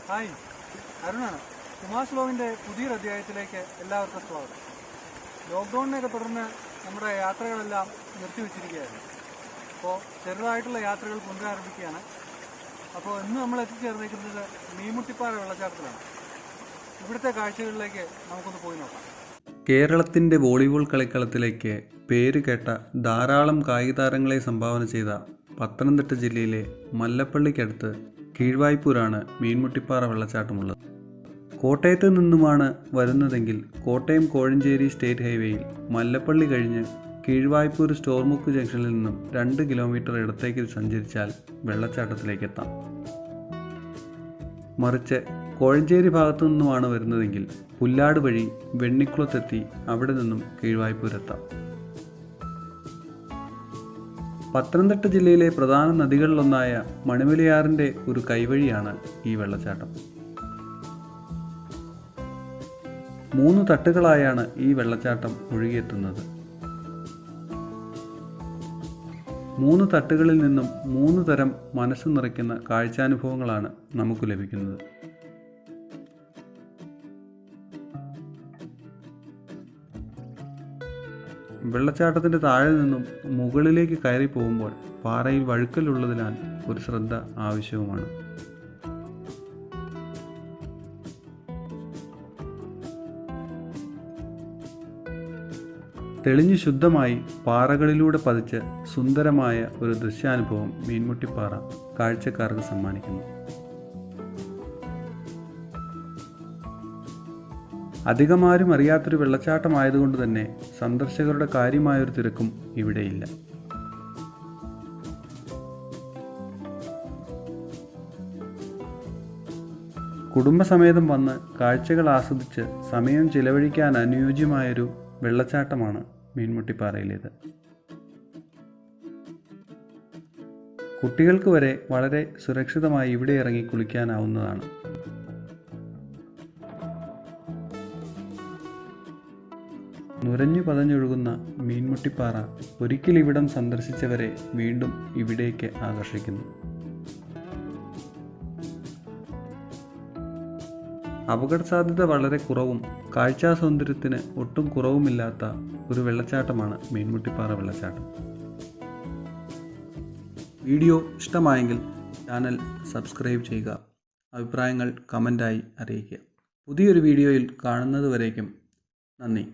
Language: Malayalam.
ഹായ്, അരുണാണ്. കുമാസ് വ്ലോഗിൻ്റെ പുതിയൊരു അധ്യായത്തിലേക്ക് എല്ലാവർക്കും സ്വാഗതം. ലോക്ക്ഡൗണിനെയൊക്കെ തുടർന്ന് നമ്മുടെ യാത്രകളെല്ലാം നിർത്തിവെച്ചിരിക്കുകയായിരുന്നു. അപ്പോൾ ചെറുതായിട്ടുള്ള യാത്രകൾ പുനരാരംഭിക്കുകയാണ്. അപ്പോൾ ഇന്ന് നമ്മൾ എത്തിച്ചേർന്നിരിക്കുന്നത് മീൻമുട്ടിപ്പാറ വെള്ളച്ചാട്ടത്തിലാണ്. ഇവിടുത്തെ കാഴ്ചകളിലേക്ക് നമുക്കൊന്ന് പോയി നോക്കാം. കേരളത്തിൻ്റെ വോളിബോൾ കളിക്കളത്തിലേക്ക് പേര് കേട്ട ധാരാളം കായിക താരങ്ങളെ സംഭാവന ചെയ്ത പത്തനംതിട്ട ജില്ലയിലെ മല്ലപ്പള്ളിക്കടുത്ത് കീഴ്വായ്പൂരാണ് മീൻമുട്ടിപ്പാറ വെള്ളച്ചാട്ടമുള്ളത്. കോട്ടയത്ത് നിന്നുമാണ് വരുന്നതെങ്കിൽ കോട്ടയം കോഴഞ്ചേരി സ്റ്റേറ്റ് ഹൈവേയിൽ മല്ലപ്പള്ളി കഴിഞ്ഞ് കീഴ്വായ്പൂർ സ്റ്റോർമുക്ക് ജംഗ്ഷനിൽ നിന്നും 2 കിലോമീറ്റർ ഇടത്തേക്ക് സഞ്ചരിച്ചാൽ വെള്ളച്ചാട്ടത്തിലേക്ക് എത്താം. മറിച്ച് കോഴഞ്ചേരി ഭാഗത്തു നിന്നുമാണ് വരുന്നതെങ്കിൽ പുല്ലാട് വഴി വെണ്ണിക്കുളത്തെത്തി അവിടെ നിന്നും കീഴ്വായ്പൂരെത്താം. പത്തനംതിട്ട ജില്ലയിലെ പ്രധാന നദികളിലൊന്നായ മണിമലയാറിൻ്റെ ഒരു കൈവഴിയാണ് ഈ വെള്ളച്ചാട്ടം. 3 തട്ടുകളായാണ് ഈ വെള്ളച്ചാട്ടം ഒഴുകിയെത്തുന്നത്. 3 തട്ടുകളിൽ നിന്നും 3 തരം മനസ്സ് നിറയ്ക്കുന്ന കാഴ്ചാനുഭവങ്ങളാണ് നമുക്ക് ലഭിക്കുന്നത്. വെള്ളച്ചാട്ടത്തിൻ്റെ താഴെ നിന്നും മുകളിലേക്ക് കയറി പോകുമ്പോൾ പാറയിൽ വഴുക്കലുള്ളതിനാൽ ഒരു ശ്രദ്ധ ആവശ്യവുമാണ്. തെളിഞ്ഞു ശുദ്ധമായി പാറകളിലൂടെ പതിച്ച് സുന്ദരമായ ഒരു ദൃശ്യാനുഭവം മീൻമുട്ടിപ്പാറ കാഴ്ചക്കാർക്ക് സമ്മാനിക്കുന്നു. അധികമാരും അറിയാത്തൊരു വെള്ളച്ചാട്ടമായതുകൊണ്ട് തന്നെ സന്ദർശകരുടെ കാര്യമായൊരു തിരക്കും ഇവിടെയില്ല. കുടുംബസമേതം വന്ന് കാഴ്ചകൾ ആസ്വദിച്ച് സമയം ചിലവഴിക്കാൻ അനുയോജ്യമായൊരു വെള്ളച്ചാട്ടമാണ് മീൻമുട്ടിപ്പാറയിലേത്. കുട്ടികൾക്ക് വരെ വളരെ സുരക്ഷിതമായി ഇവിടെ ഇറങ്ങി കുളിക്കാനാവുന്നതാണ്. നുരഞ്ഞു പതഞ്ഞൊഴുകുന്ന മീൻമുട്ടിപ്പാറ ഒരിക്കൽ ഇവിടം സന്ദർശിച്ചവരെ വീണ്ടും ഇവിടേക്ക് ആകർഷിക്കുന്നു. അപകട സാധ്യത വളരെ കുറവും കാഴ്ചാ സൗന്ദര്യത്തിന് ഒട്ടും കുറവുമില്ലാത്ത ഒരു വെള്ളച്ചാട്ടമാണ് മീൻമുട്ടിപ്പാറ വെള്ളച്ചാട്ടം. വീഡിയോ ഇഷ്ടമായെങ്കിൽ ചാനൽ സബ്സ്ക്രൈബ് ചെയ്യുക. അഭിപ്രായങ്ങൾ കമൻ്റായി അറിയിക്കുക. പുതിയൊരു വീഡിയോയിൽ കാണുന്നതുവരേക്കും നന്ദി.